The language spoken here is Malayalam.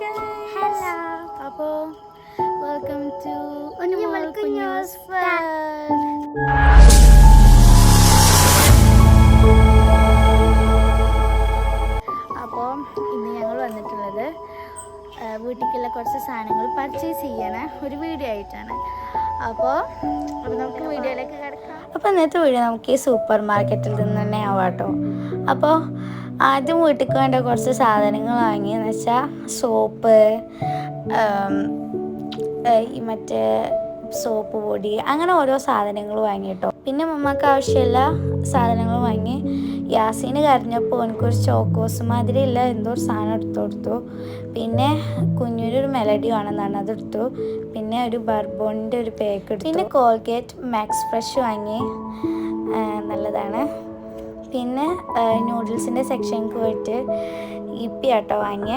guys. Hello. അപ്പോൾ വെൽക്കം ടു കുഞ്ഞൂസ് അപ്പോൾ ഇന്ന് ഞങ്ങൾ വന്നിട്ടുള്ളത് വീട്ടിലേക്കുള്ള കുറച്ച് സാധനങ്ങൾ പർച്ചേസ് ചെയ്യണ ഒരു വീഡിയോ ആയിട്ടാണ്. അപ്പോൾ നമുക്ക് വീഡിയോയിലേക്ക് കിടക്കാം. അപ്പോൾ ഇന്നത്തെ വീഡിയോ നമുക്ക് ഈ സൂപ്പർ മാർക്കറ്റിൽ നിന്ന് തന്നെ ആവാട്ടോ. അപ്പോൾ ആദ്യം വീട്ടിലേക്ക് വേണ്ട കുറച്ച് സാധനങ്ങൾ വാങ്ങിയെന്ന് വെച്ചാൽ സോപ്പ്, മറ്റേ സോപ്പ് പൊടി, അങ്ങനെ ഓരോ സാധനങ്ങൾ വാങ്ങിയിട്ടോ. പിന്നെ മമ്മക്ക് ആവശ്യമുള്ള സാധനങ്ങൾ വാങ്ങി. യാസീന് കരഞ്ഞപ്പോൾ എനിക്കൊരു ചോക്കോസ് മാതിരിയുള്ള എന്തോ ഒരു സാധനം എടുത്തു കൊടുത്തു. പിന്നെ കുഞ്ഞൊരു മെലഡി വേണമെന്നാണ് അതെടുത്തു. പിന്നെ ഒരു ബർബോണിൻ്റെ ഒരു പേക്ക് എടുത്തു. പിന്നെ കോൾഗേറ്റ് മാക്സ് ഫ്രഷ് വാങ്ങി, നല്ലതാണ്. പിന്നെ നൂഡിൽസിൻ്റെ സെക്ഷനിലേക്ക് പോയിട്ട് ഇപ്പി ആട്ടോ വാങ്ങിയ.